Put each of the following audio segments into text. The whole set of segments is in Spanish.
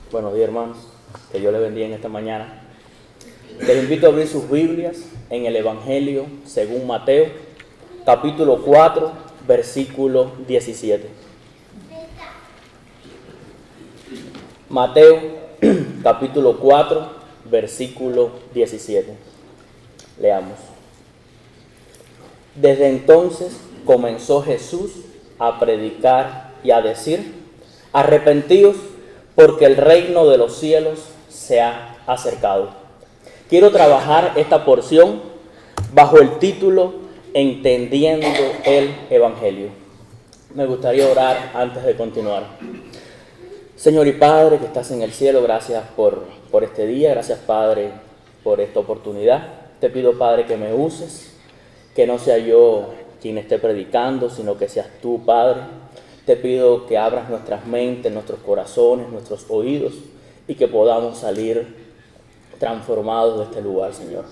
Buenos días, hermanos. Que Dios les bendiga en esta mañana. Les invito a abrir sus Biblias en el Evangelio según Mateo, capítulo 4, versículo 17. Mateo, capítulo 4, versículo 17. Leamos. Desde entonces comenzó Jesús a predicar y a decir: arrepentíos, porque el reino de los cielos se ha acercado. Quiero trabajar esta porción bajo el título Entendiendo el Evangelio. Me gustaría orar antes de continuar. Señor y Padre que estás en el cielo, gracias por este día. Gracias, Padre, por esta oportunidad. Te pido, Padre, que me uses, que no sea yo quien esté predicando, sino que seas tú, Padre. Te pido que abras nuestras mentes, nuestros corazones, nuestros oídos, y que podamos salir transformados de este lugar, Señor.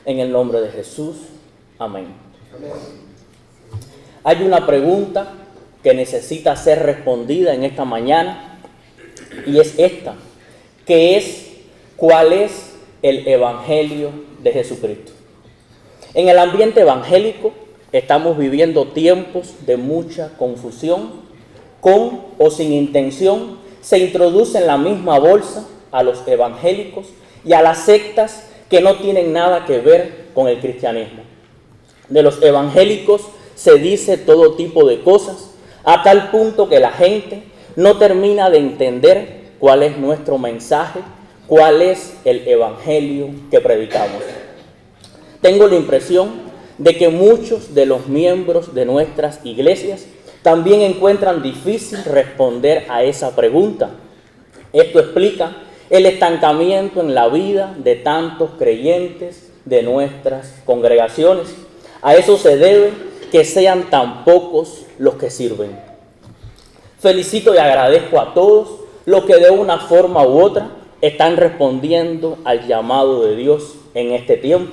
En el nombre de Jesús, amén. Hay una pregunta que necesita ser respondida en esta mañana, y es esta, que es: ¿cuál es el Evangelio de Jesucristo? En el ambiente evangélico estamos viviendo tiempos de mucha confusión. Con o sin intención se introduce en la misma bolsa a los evangélicos y a las sectas que no tienen nada que ver con el cristianismo. De los evangélicos se dice todo tipo de cosas, a tal punto que la gente no termina de entender cuál es nuestro mensaje, cuál es el evangelio que predicamos. Tengo la impresión de que muchos de los miembros de nuestras iglesias también encuentran difícil responder a esa pregunta. Esto explica el estancamiento en la vida de tantos creyentes de nuestras congregaciones. A eso se debe que sean tan pocos los que sirven. Felicito y agradezco a todos los que de una forma u otra están respondiendo al llamado de Dios en este tiempo.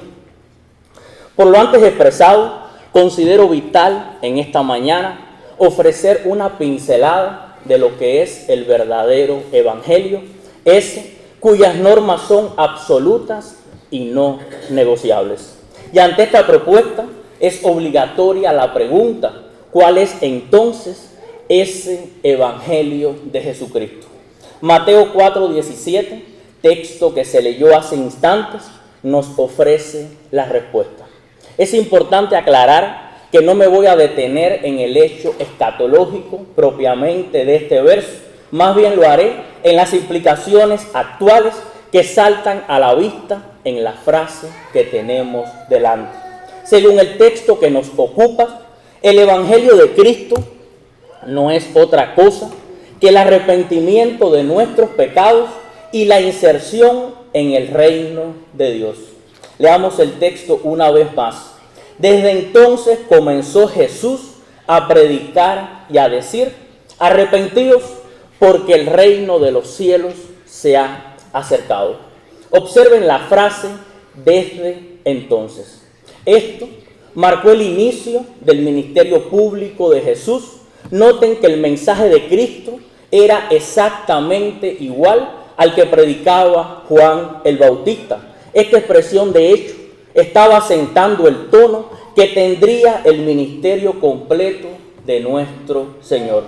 Por lo antes expresado, considero vital en esta mañana ofrecer una pincelada de lo que es el verdadero evangelio, ese cuyas normas son absolutas y no negociables. Y ante esta propuesta es obligatoria la pregunta: ¿cuál es entonces ese evangelio de Jesucristo? Mateo 4:17, texto que se leyó hace instantes, nos ofrece la respuesta. Es importante aclarar que no me voy a detener en el hecho escatológico propiamente de este verso. Más bien lo haré en las implicaciones actuales que saltan a la vista en la frase que tenemos delante. Según el texto que nos ocupa, el Evangelio de Cristo no es otra cosa que el arrepentimiento de nuestros pecados y la inserción en el reino de Dios. Leamos el texto una vez más. Desde entonces comenzó Jesús a predicar y a decir: arrepentíos, porque el reino de los cielos se ha acercado. Observen la frase desde entonces. Esto marcó el inicio del ministerio público de Jesús. Noten que el mensaje de Cristo era exactamente igual al que predicaba Juan el Bautista. Esta expresión, de hecho, estaba sentando el tono que tendría el ministerio completo de nuestro Señor.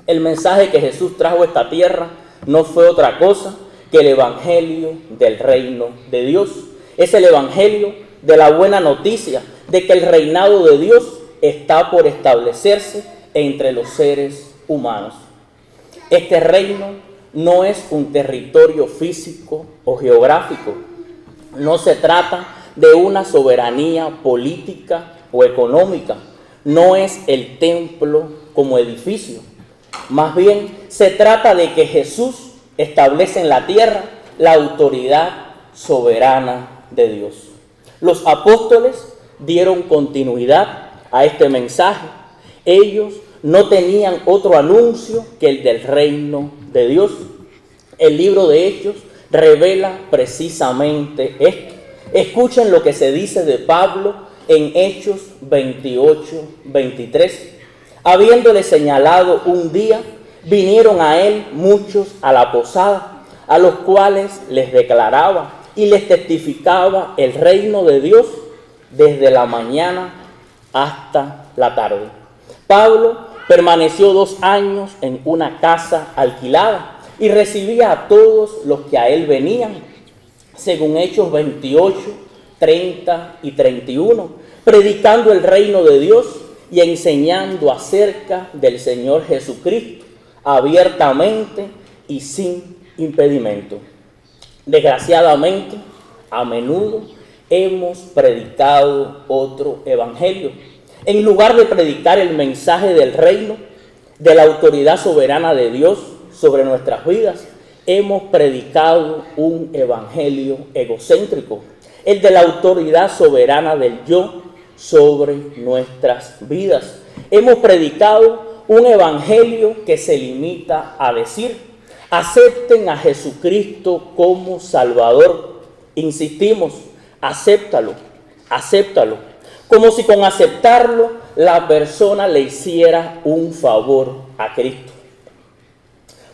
El mensaje que Jesús trajo a esta tierra no fue otra cosa que el evangelio del reino de Dios. Es el evangelio de la buena noticia de que el reinado de Dios está por establecerse entre los seres humanos. Este reino no es un territorio físico o geográfico. No se trata de una soberanía política o económica. No es el templo como edificio. Más bien, se trata de que Jesús establece en la tierra la autoridad soberana de Dios. Los apóstoles dieron continuidad a este mensaje. Ellos no tenían otro anuncio que el del reino de Dios. El libro de Hechos revela precisamente esto. Escuchen lo que se dice de Pablo en Hechos 28:23. Habiéndole señalado un día, vinieron a él muchos a la posada, a los cuales les declaraba y les testificaba el reino de Dios desde la mañana hasta la tarde. Pablo permaneció 2 años en una casa alquilada y recibía a todos los que a él venían, según Hechos 28, 30 y 31, predicando el reino de Dios y enseñando acerca del Señor Jesucristo abiertamente y sin impedimento. Desgraciadamente, a menudo hemos predicado otro evangelio. En lugar de predicar el mensaje del reino, de la autoridad soberana de Dios sobre nuestras vidas, hemos predicado un evangelio egocéntrico, el de la autoridad soberana del yo sobre nuestras vidas. Hemos predicado un evangelio que se limita a decir: acepten a Jesucristo como Salvador. Insistimos, acéptalo, acéptalo. Como si con aceptarlo la persona le hiciera un favor a Cristo.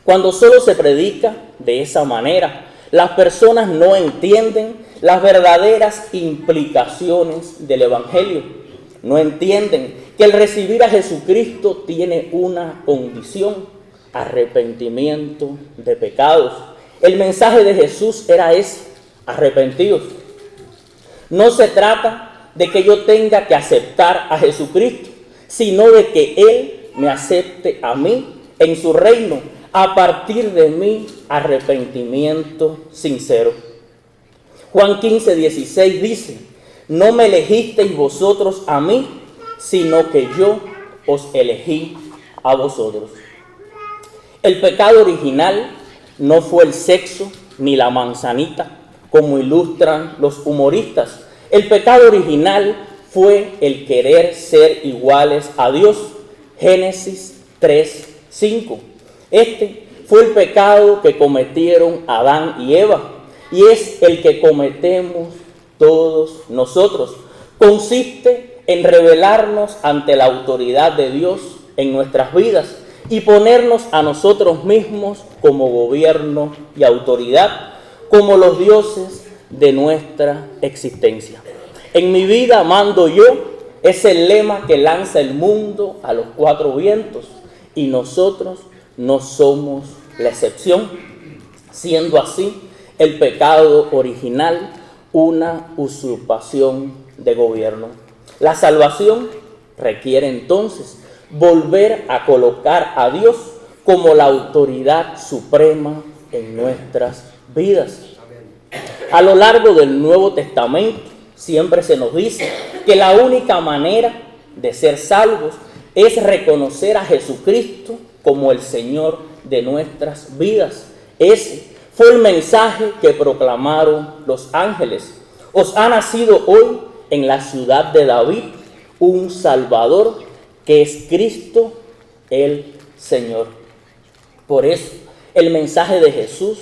Cuando solo se predica de esa manera, las personas no entienden las verdaderas implicaciones del evangelio. No entienden que el recibir a Jesucristo tiene una condición: arrepentimiento de pecados. El mensaje de Jesús era ese: arrepentidos. No se trata de que yo tenga que aceptar a Jesucristo, sino de que Él me acepte a mí en su reino, a partir de mi arrepentimiento sincero. Juan 15, 16 dice: no me elegisteis vosotros a mí, sino que yo os elegí a vosotros. El pecado original no fue el sexo ni la manzanita, como ilustran los humoristas. El pecado original fue el querer ser iguales a Dios. Génesis 3, 5. Este fue el pecado que cometieron Adán y Eva, y es el que cometemos todos nosotros. Consiste en rebelarnos ante la autoridad de Dios en nuestras vidas y ponernos a nosotros mismos como gobierno y autoridad, como los dioses de nuestra existencia. En mi vida mando yo es el lema que lanza el mundo a los 4 vientos, y nosotros no somos la excepción, siendo así el pecado original una usurpación de gobierno. La salvación requiere entonces volver a colocar a Dios como la autoridad suprema en nuestras vidas. A lo largo del Nuevo Testamento siempre se nos dice que la única manera de ser salvos es reconocer a Jesucristo como el Señor de nuestras vidas. Ese fue el mensaje que proclamaron los ángeles. Os ha nacido hoy en la ciudad de David un Salvador, que es Cristo el Señor. Por eso el mensaje de Jesús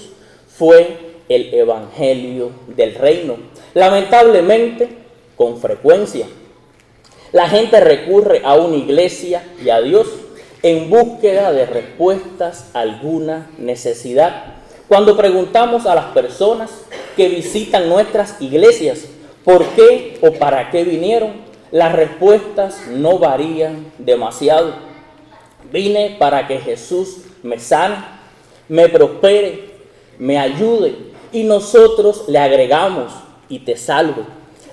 fue el evangelio del reino. Lamentablemente, con frecuencia, la gente recurre a una iglesia y a Dios en búsqueda de respuestas a alguna necesidad. Cuando preguntamos a las personas que visitan nuestras iglesias por qué o para qué vinieron, las respuestas no varían demasiado. Vine para que Jesús me sane, me prospere, me ayude, y nosotros le agregamos: y te salve.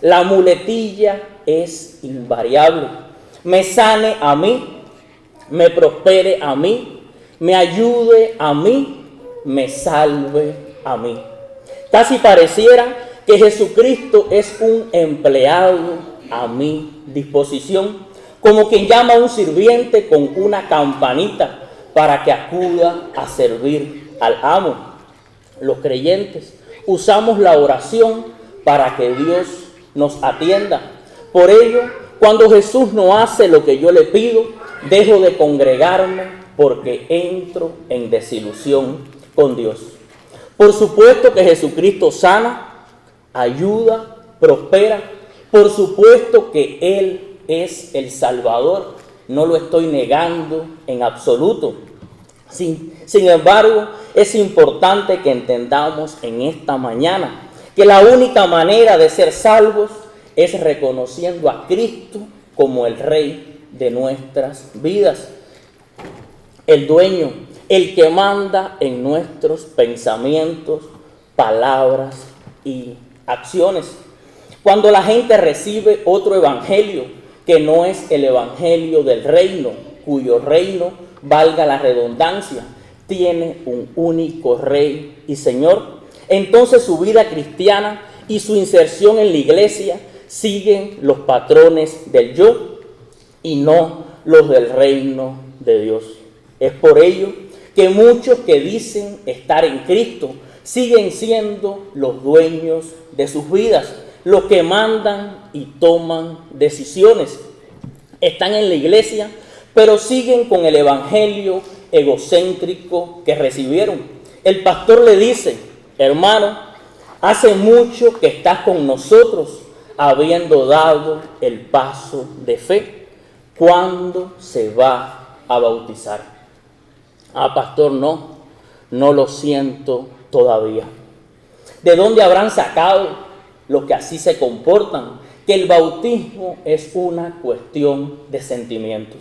La muletilla es invariable: me sane a mí, me prospere a mí, me ayude a mí, me salve a mí. Casi pareciera que Jesucristo es un empleado a mi disposición, como quien llama a un sirviente con una campanita para que acuda a servir al amo. Los creyentes usamos la oración para que Dios nos atienda. Por ello, cuando Jesús no hace lo que yo le pido, dejo de congregarme porque entro en desilusión con Dios. Por supuesto que Jesucristo sana, ayuda, prospera. Por supuesto que Él es el Salvador. No lo estoy negando en absoluto. Sin embargo, es importante que entendamos en esta mañana que la única manera de ser salvos es reconociendo a Cristo como el Rey de nuestras vidas, el dueño, el que manda en nuestros pensamientos, palabras y acciones. Cuando la gente recibe otro evangelio que no es el evangelio del reino, cuyo reino, valga la redundancia, tiene un único Rey y Señor, entonces su vida cristiana y su inserción en la iglesia siguen los patrones del yo y no los del reino de Dios. Es por ello que muchos que dicen estar en Cristo siguen siendo los dueños de sus vidas, los que mandan y toman decisiones. Están en la iglesia, pero siguen con el evangelio egocéntrico que recibieron. El pastor le dice: hermano, hace mucho que estás con nosotros, habiendo dado el paso de fe. ¿Cuándo se va a bautizar? Ah, pastor, no lo siento todavía. ¿De dónde habrán sacado los que así se comportan? Que el bautismo es una cuestión de sentimientos.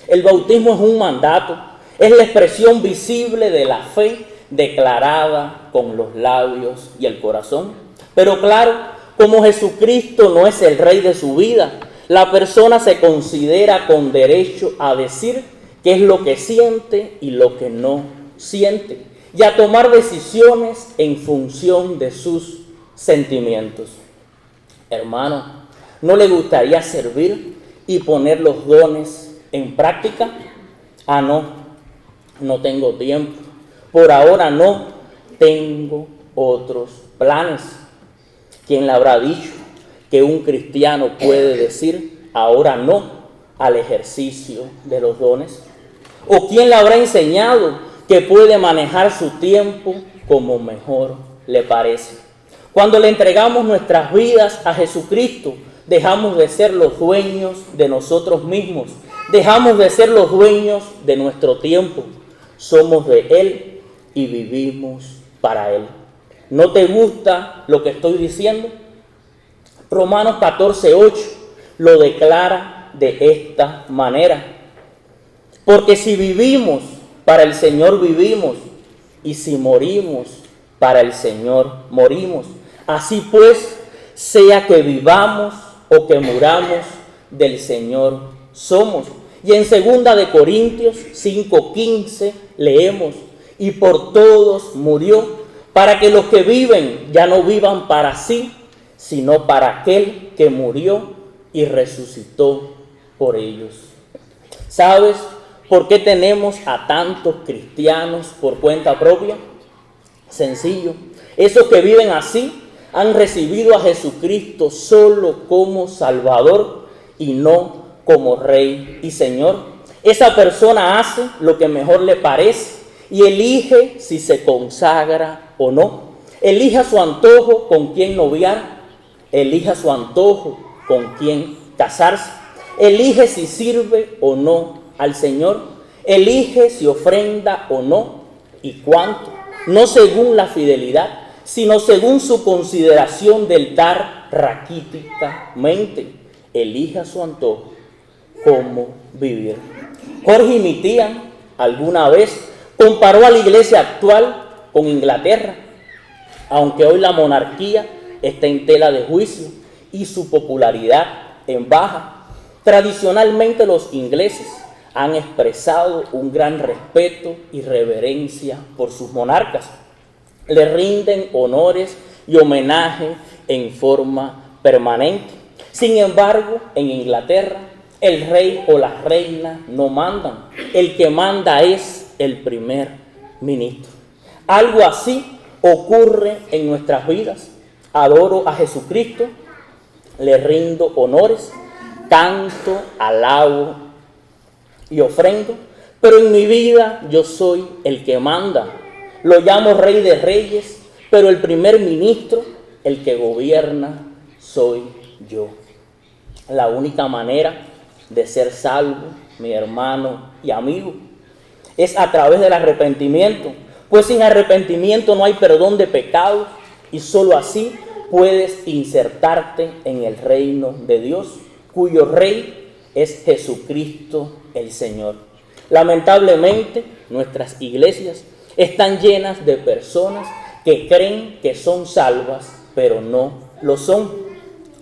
El bautismo es un mandato, es la expresión visible de la fe declarada con los labios y el corazón. Pero claro, como Jesucristo no es el Rey de su vida, la persona se considera con derecho a decir qué es lo que siente y lo que no siente, y a tomar decisiones en función de sus sentimientos. Hermano, ¿no le gustaría servir y poner los dones en práctica? Ah, no tengo tiempo. Por ahora no tengo otros planes. ¿Quién le habrá dicho que un cristiano puede decir ahora no al ejercicio de los dones? ¿O quién le habrá enseñado que puede manejar su tiempo como mejor le parece? Cuando le entregamos nuestras vidas a Jesucristo, dejamos de ser los dueños de nosotros mismos, dejamos de ser los dueños de nuestro tiempo. Somos de Él y vivimos para Él. ¿No te gusta lo que estoy diciendo? Romanos 14:8 lo declara de esta manera: porque si vivimos, para el Señor vivimos, y si morimos, para el Señor morimos. Así pues, sea que vivamos o que muramos, del Señor somos. Y en 2 de Corintios 5:15 leemos: y por todos murió, para que los que viven ya no vivan para sí, sino para aquel que murió y resucitó por ellos. ¿Sabes por qué tenemos a tantos cristianos por cuenta propia? Sencillo. Esos que viven así han recibido a Jesucristo solo como Salvador y no como Rey y Señor. Esa persona hace lo que mejor le parece y elige si se consagra o no. Elige a su antojo con quién noviar, elige a su antojo con quién casarse, elige si sirve o no al Señor, elige si ofrenda o no y cuánto, no según la fidelidad, sino según su consideración del dar raquíticamente. Elige a su antojo cómo vivir. Jorge y mi tía alguna vez comparó a la iglesia actual con Inglaterra, aunque hoy la monarquía está en tela de juicio y su popularidad en baja. Tradicionalmente los ingleses han expresado un gran respeto y reverencia por sus monarcas. Le rinden honores y homenaje en forma permanente. Sin embargo, en Inglaterra, el rey o la reina no mandan. El que manda es el primer ministro. Algo así ocurre en nuestras vidas. Adoro a Jesucristo, le rindo honores, canto, alabo y ofrendo, pero en mi vida yo soy el que manda. Lo llamo Rey de Reyes, pero el primer ministro, el que gobierna, soy yo. La única manera de ser salvo, mi hermano y amigo, es a través del arrepentimiento, Pues sin arrepentimiento no hay perdón de pecados y solo así puedes insertarte en el reino de Dios, cuyo rey es Jesucristo el Señor. Lamentablemente, nuestras iglesias están llenas de personas que creen que son salvas, pero no lo son.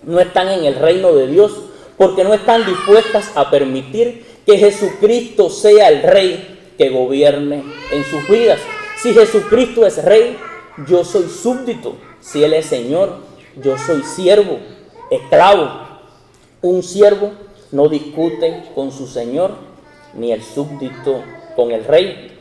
No están en el reino de Dios porque no están dispuestas a permitir que Jesucristo sea el rey que gobierne en sus vidas. Si Jesucristo es rey, yo soy súbdito. Si Él es Señor, yo soy siervo, esclavo. Un siervo no discute con su Señor, ni el súbdito con el rey.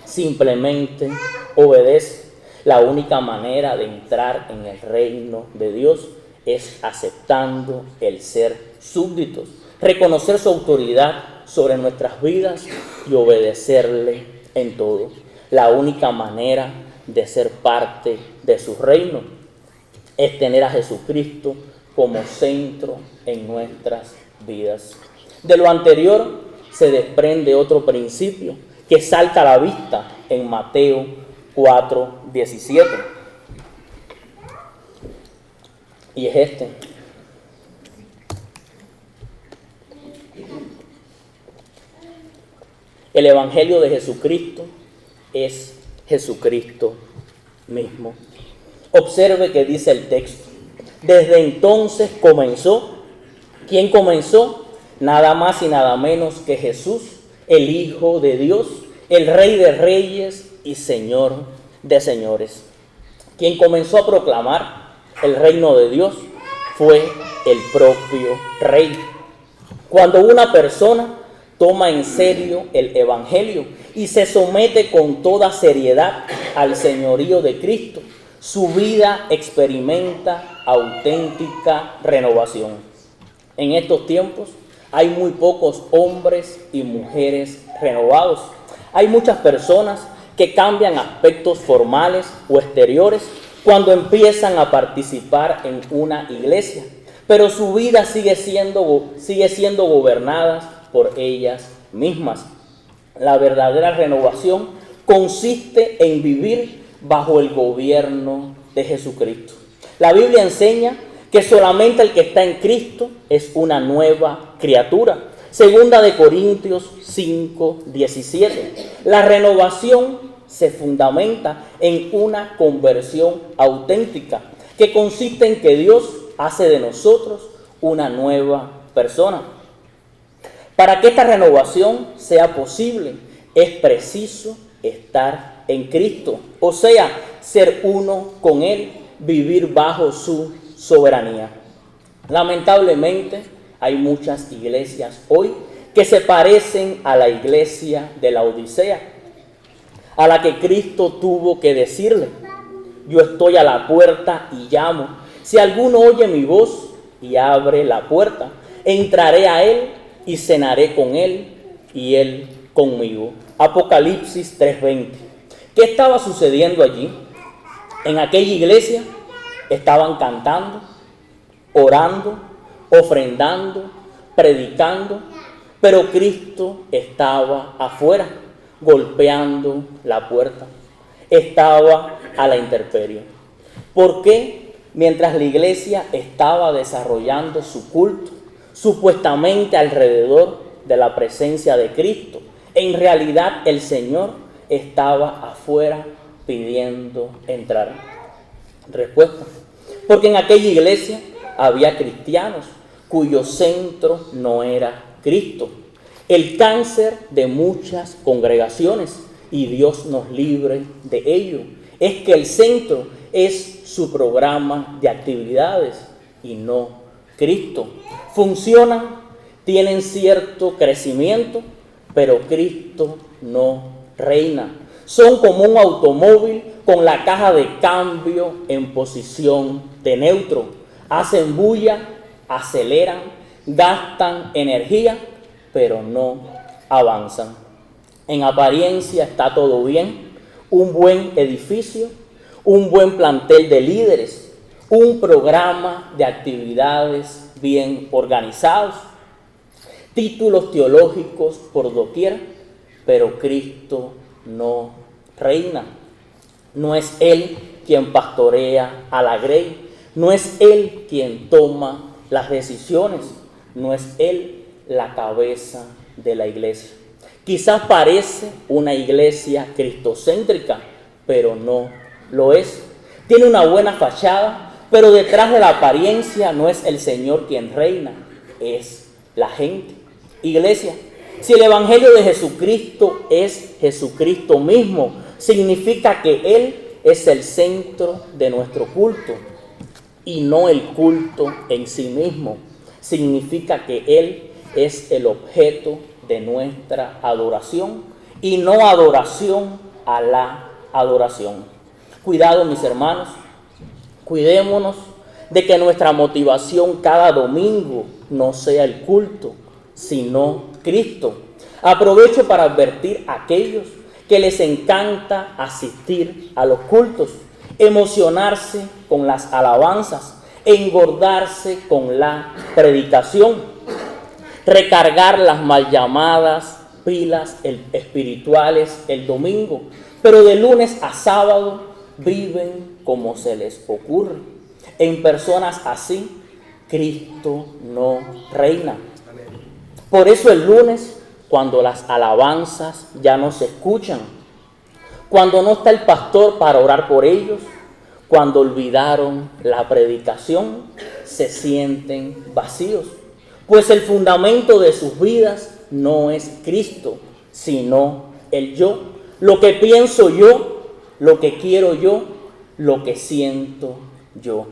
Simplemente obedece. La única manera de entrar en el reino de Dios es aceptando el ser súbditos, reconocer su autoridad sobre nuestras vidas y obedecerle en todo. La única manera de ser parte de su reino es tener a Jesucristo como centro en nuestras vidas. De lo anterior se desprende otro principio que salta a la vista en Mateo 4:17. Y es este. El Evangelio de Jesucristo es Jesucristo mismo. Observe que dice el texto. Desde entonces comenzó. ¿Quién comenzó? Nada más y nada menos que Jesús, el Hijo de Dios, el Rey de Reyes y Señor de Señores. Quien comenzó a proclamar el reino de Dios fue el propio Rey. Cuando una persona toma en serio el Evangelio y se somete con toda seriedad al señorío de Cristo, su vida experimenta auténtica renovación. En estos tiempos hay muy pocos hombres y mujeres renovados. Hay muchas personas que cambian aspectos formales o exteriores cuando empiezan a participar en una iglesia, pero su vida sigue siendo gobernada por ellas mismas. La verdadera renovación consiste en vivir bajo el gobierno de Jesucristo. La Biblia enseña que solamente el que está en Cristo es una nueva criatura. Segunda de Corintios 5:17. La renovación se fundamenta en una conversión auténtica, que consiste en que Dios hace de nosotros una nueva persona. Para que esta renovación sea posible, es preciso estar en Cristo, o sea, ser uno con Él, vivir bajo su soberanía. Lamentablemente, hay muchas iglesias hoy que se parecen a la iglesia de la Odisea, a la que Cristo tuvo que decirle: yo estoy a la puerta y llamo. Si alguno oye mi voz y abre la puerta, entraré a él y cenaré con él y él conmigo. Apocalipsis 3:20. ¿Qué estaba sucediendo allí? En aquella iglesia estaban cantando, orando, ofrendando, predicando, pero Cristo estaba afuera, golpeando la puerta. Estaba a la intemperie. ¿Por qué? Mientras la iglesia estaba desarrollando su culto, supuestamente alrededor de la presencia de Cristo, en realidad el Señor estaba afuera pidiendo entrar. Respuesta: porque en aquella iglesia había cristianos cuyo centro no era Cristo. El cáncer de muchas congregaciones, y Dios nos libre de ello, es que el centro es su programa de actividades y no Cristo. Funcionan, tienen cierto crecimiento, pero Cristo no reina. Son como un automóvil con la caja de cambio en posición de neutro. Hacen bulla, aceleran, gastan energía, pero no avanzan. En apariencia está todo bien, un buen edificio, un buen plantel de líderes, un programa de actividades bien organizados, títulos teológicos por doquier, pero Cristo no reina. No es Él quien pastorea a la grey. No es Él quien toma las decisiones. No es Él la cabeza de la iglesia. Quizás parece una iglesia cristocéntrica, pero no lo es. Tiene una buena fachada, pero detrás de la apariencia no es el Señor quien reina, es la gente. Iglesia, si el Evangelio de Jesucristo es Jesucristo mismo, significa que Él es el centro de nuestro culto y no el culto en sí mismo. Significa que Él es el objeto de nuestra adoración y no adoración a la adoración. Cuidado, mis hermanos, cuidémonos de que nuestra motivación cada domingo no sea el culto, sino Cristo. Aprovecho para advertir a aquellos que les encanta asistir a los cultos, emocionarse con las alabanzas, engordarse con la predicación, recargar las mal llamadas pilas espirituales el domingo, pero de lunes a sábado viven como se les ocurre. En personas así, Cristo no reina. Por eso el lunes, cuando las alabanzas ya no se escuchan, cuando no está el pastor para orar por ellos, cuando olvidaron la predicación, se sienten vacíos, pues el fundamento de sus vidas no es Cristo, sino el yo, lo que pienso yo, lo que quiero yo, lo que siento yo.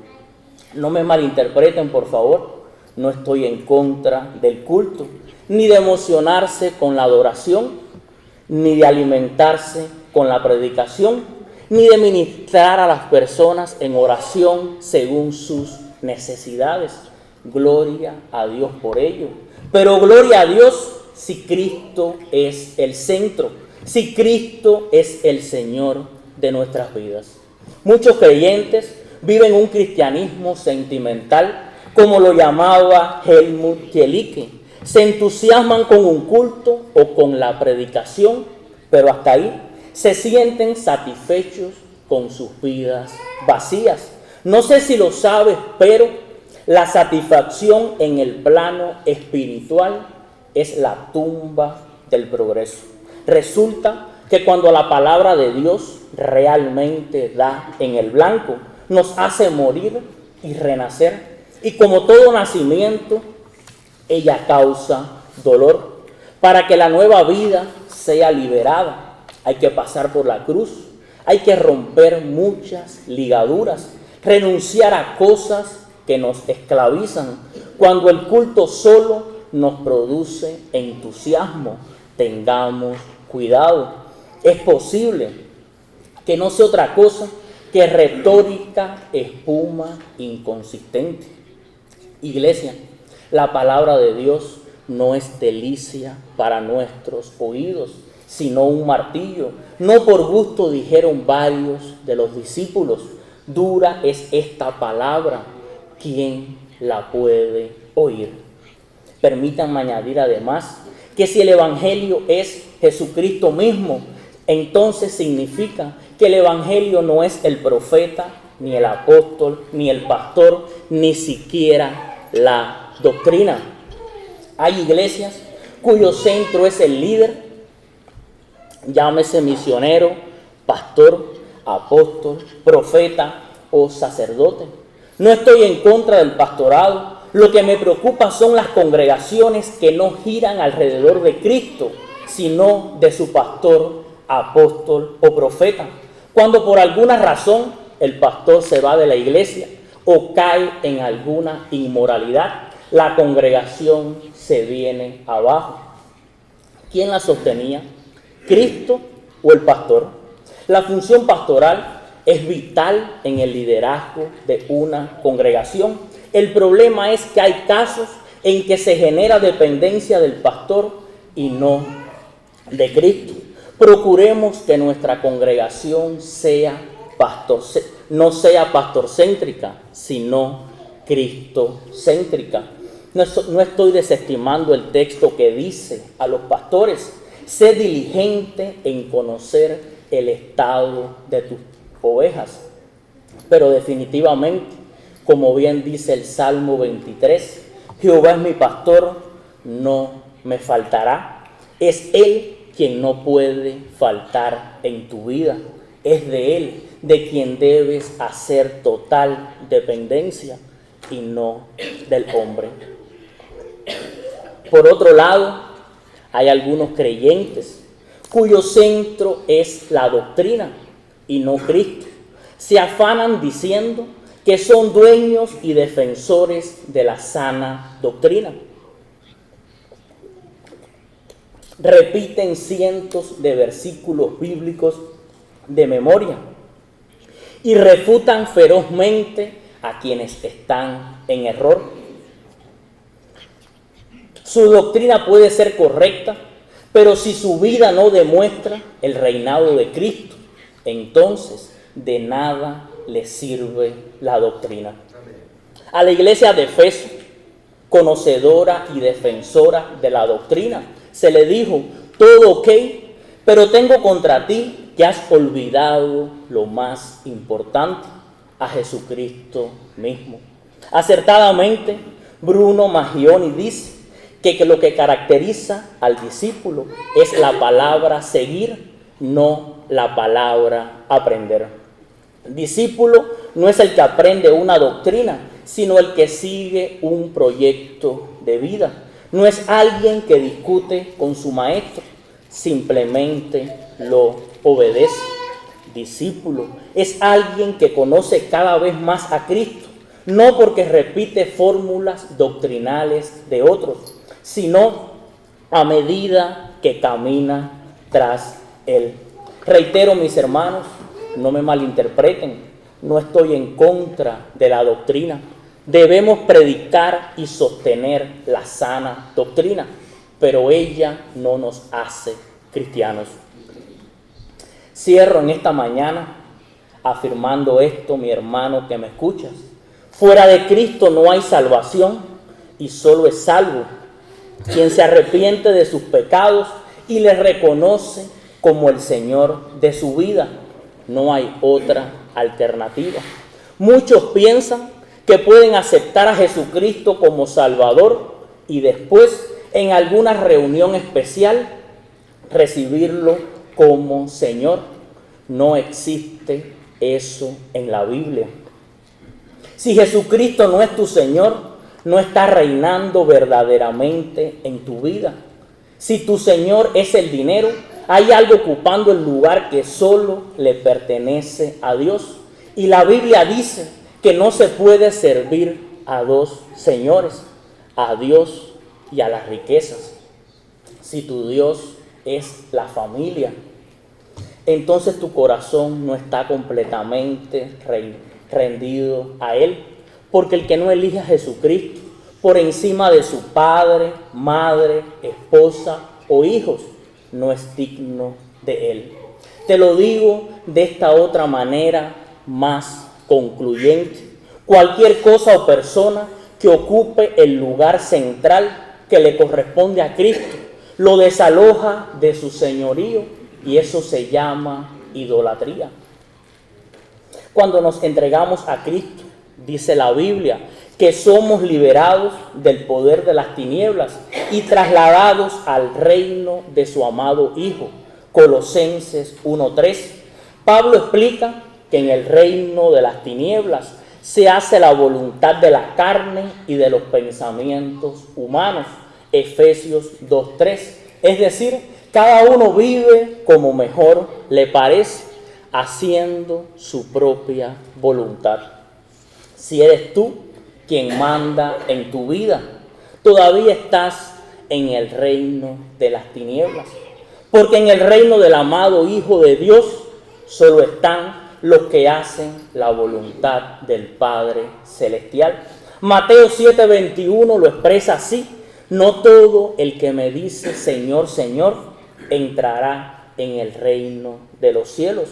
No me malinterpreten, por favor, no estoy en contra del culto, ni de emocionarse con la adoración, ni de alimentarse con la predicación, ni de ministrar a las personas en oración según sus necesidades. Gloria a Dios por ello. Pero gloria a Dios si Cristo es el centro, si Cristo es el Señor de nuestras vidas. Muchos creyentes viven un cristianismo sentimental, como lo llamaba Helmut Thielicke. Se entusiasman con un culto o con la predicación, pero hasta ahí. Se sienten satisfechos con sus vidas vacías. No sé si lo sabes, pero la satisfacción en el plano espiritual es la tumba del progreso. Resulta que cuando la palabra de Dios realmente da en el blanco, nos hace morir y renacer. Y como todo nacimiento, ella causa dolor. Para que la nueva vida sea liberada, hay que pasar por la cruz, hay que romper muchas ligaduras, renunciar a cosas que nos esclavizan. Cuando el culto solo nos produce entusiasmo, tengamos cuidado. Es posible que no sea otra cosa que retórica, espuma inconsistente. Iglesia, la palabra de Dios no es delicia para nuestros oídos, sino un martillo. No por gusto dijeron varios de los discípulos, dura es esta palabra, ¿quién la puede oír? Permítanme añadir además que si el Evangelio es Jesucristo mismo, entonces significa que el Evangelio no es el profeta, ni el apóstol, ni el pastor, ni siquiera la doctrina. Hay iglesias cuyo centro es el líder, llámese misionero, pastor, apóstol, profeta o sacerdote. No estoy en contra del pastorado. Lo que me preocupa son las congregaciones que no giran alrededor de Cristo, sino de su pastor, apóstol o profeta. Cuando por alguna razón el pastor se va de la iglesia o cae en alguna inmoralidad, la congregación se viene abajo. ¿Quién la sostenía? ¿Cristo o el pastor? La función pastoral es vital en el liderazgo de una congregación. El problema es que hay casos en que se genera dependencia del pastor y no de Cristo. Procuremos que nuestra congregación no sea pastorcéntrica, sino cristocéntrica. No estoy desestimando el texto que dice a los pastores: sé diligente en conocer el estado ovejas. Pero definitivamente, como bien dice el Salmo 23, Jehová es mi pastor, no me faltará. Es Él quien no puede faltar en tu vida. Es de Él de quien debes hacer total dependencia y no del hombre. Por otro lado, hay algunos creyentes cuyo centro es la doctrina y no Cristo. Se afanan diciendo que son dueños y defensores de la sana doctrina. Repiten cientos de versículos bíblicos de memoria y refutan ferozmente a quienes están en error. Su doctrina puede ser correcta, pero si su vida no demuestra el reinado de Cristo, entonces de nada le sirve la doctrina. A la iglesia de Efeso, conocedora y defensora de la doctrina, se le dijo: todo ok, pero tengo contra ti que has olvidado lo más importante, a Jesucristo mismo. Acertadamente, Bruno Maggioni dice que lo que caracteriza al discípulo es la palabra seguir, no la palabra aprender. El discípulo no es el que aprende una doctrina, sino el que sigue un proyecto de vida. No es alguien que discute con su maestro, simplemente lo obedece. Discípulo es alguien que conoce cada vez más a Cristo, no porque repite fórmulas doctrinales de otros, sino a medida que camina tras Él. Reitero, mis hermanos, no me malinterpreten, no estoy en contra de la doctrina. Debemos predicar y sostener la sana doctrina, pero ella no nos hace cristianos. Cierro en esta mañana afirmando esto, mi hermano que me escuchas. Fuera de Cristo no hay salvación y solo es salvo quien se arrepiente de sus pecados y le reconoce como el Señor de su vida. No hay otra alternativa. Muchos piensan que pueden aceptar a Jesucristo como Salvador y después, en alguna reunión especial, recibirlo como Señor. No existe eso en la Biblia. Si Jesucristo no es tu Señor, no está reinando verdaderamente en tu vida. Si tu Señor es el dinero, hay algo ocupando el lugar que solo le pertenece a Dios. Y la Biblia dice que no se puede servir a dos señores, a Dios y a las riquezas. Si tu Dios es la familia, entonces tu corazón no está completamente rendido a Él. Porque el que no elige a Jesucristo por encima de su padre, madre, esposa o hijos, no es digno de Él. Te lo digo de esta otra manera más concluyente. Cualquier cosa o persona que ocupe el lugar central que le corresponde a Cristo, lo desaloja de su señorío y eso se llama idolatría. Cuando nos entregamos a Cristo, dice la Biblia, que somos liberados del poder de las tinieblas y trasladados al reino de su amado Hijo. Colosenses 1:3. Pablo explica que en el reino de las tinieblas se hace la voluntad de la carne y de los pensamientos humanos. Efesios 2:3. Es decir, cada uno vive como mejor le parece, haciendo su propia voluntad. Si eres tú quien manda en tu vida, todavía estás en el reino de las tinieblas. Porque en el reino del amado Hijo de Dios solo están los que hacen la voluntad del Padre Celestial. Mateo 7:21 lo expresa así: no todo el que me dice Señor, Señor, entrará en el reino de los cielos,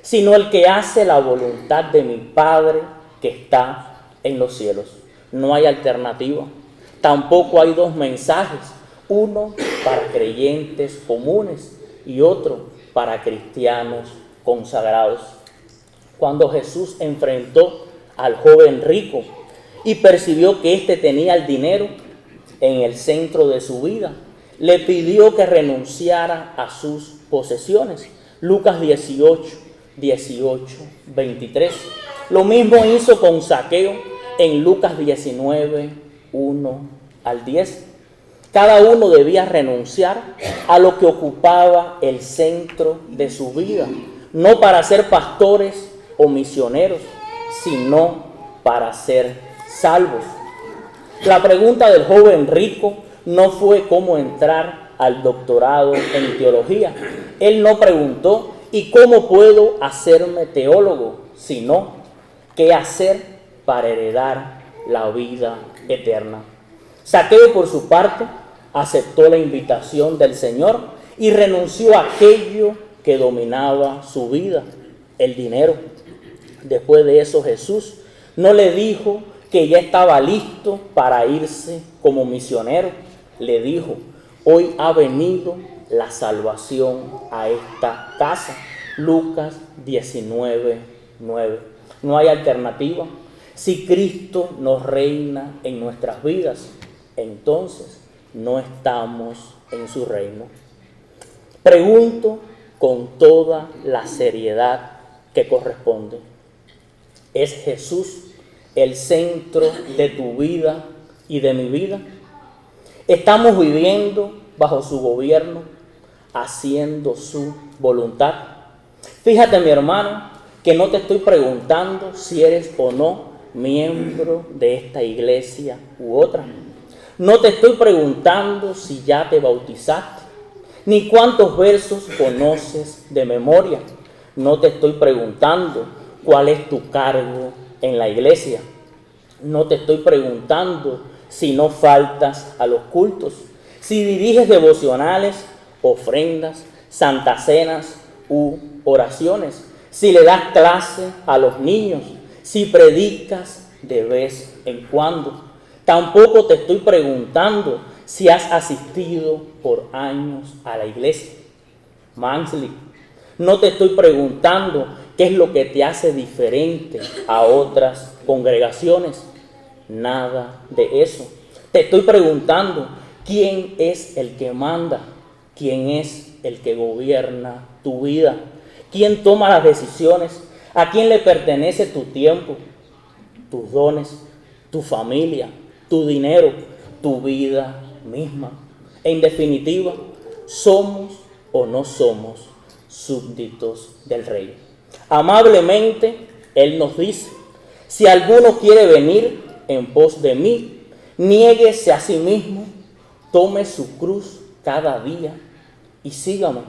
sino el que hace la voluntad de mi Padre que está en los cielos. No hay alternativa. Tampoco hay dos mensajes, uno para creyentes comunes y otro para cristianos consagrados. cuando Jesús enfrentó al joven rico y percibió que éste tenía el dinero en el centro de su vida, le pidió que renunciara a sus posesiones. Lucas 18, 23. Lo mismo hizo con Zaqueo en Lucas 19, 1 al 10. Cada uno debía renunciar a lo que ocupaba el centro de su vida, no para ser pastores o misioneros, sino para ser salvos. La pregunta del joven rico no fue cómo entrar al doctorado en teología. Él no preguntó, ¿y cómo puedo hacerme teólogo? Sino, ¿qué hacer para heredar la vida eterna? Zaqueo, por su parte, aceptó la invitación del Señor y renunció a aquello que dominaba su vida, el dinero. Después de eso, Jesús no le dijo que ya estaba listo para irse como misionero. Le dijo, hoy ha venido la salvación a esta casa. Lucas 19, 9. No hay alternativa. Si Cristo nos reina en nuestras vidas, entonces no estamos en su reino. Pregunto con toda la seriedad que corresponde, ¿es Jesús el centro de tu vida y de mi vida? ¿Estamos viviendo bajo su gobierno, haciendo su voluntad? Fíjate, mi hermano, que no te estoy preguntando si eres o no miembro de esta iglesia u otra. No te estoy preguntando si ya te bautizaste, ni cuántos versos conoces de memoria. No te estoy preguntando cuál es tu cargo en la iglesia. No te estoy preguntando si no faltas a los cultos, si diriges devocionales, ofrendas, santas cenas u oraciones, si le das clase a los niños, si predicas de vez en cuando. Tampoco te estoy preguntando si has asistido por años a la iglesia. Mansley, no te estoy preguntando qué es lo que te hace diferente a otras congregaciones. Nada de eso. Te estoy preguntando quién es el que manda, quién es el que gobierna tu vida, quién toma las decisiones, a quién le pertenece tu tiempo, tus dones, tu familia, tu dinero, tu vida misma. En definitiva, ¿somos o no somos súbditos del Rey? Amablemente, Él nos dice, si alguno quiere venir en pos de mí, niéguese a sí mismo, tome su cruz cada día y sígame.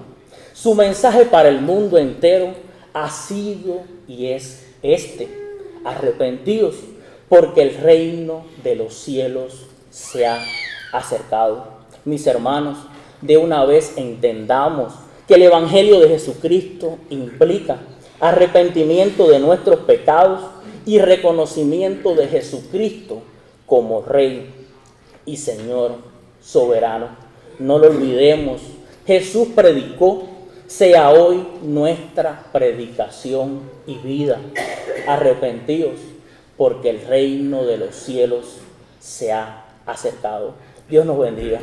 Su mensaje para el mundo entero ha sido y es este: arrepentíos, porque el reino de los cielos se ha acercado. Mis hermanos, de una vez entendamos que el Evangelio de Jesucristo implica arrepentimiento de nuestros pecados y reconocimiento de Jesucristo como Rey y Señor soberano. No lo olvidemos, Jesús predicó, sea hoy nuestra predicación y vida. Arrepentíos, porque el reino de los cielos se ha acercado. Dios nos bendiga.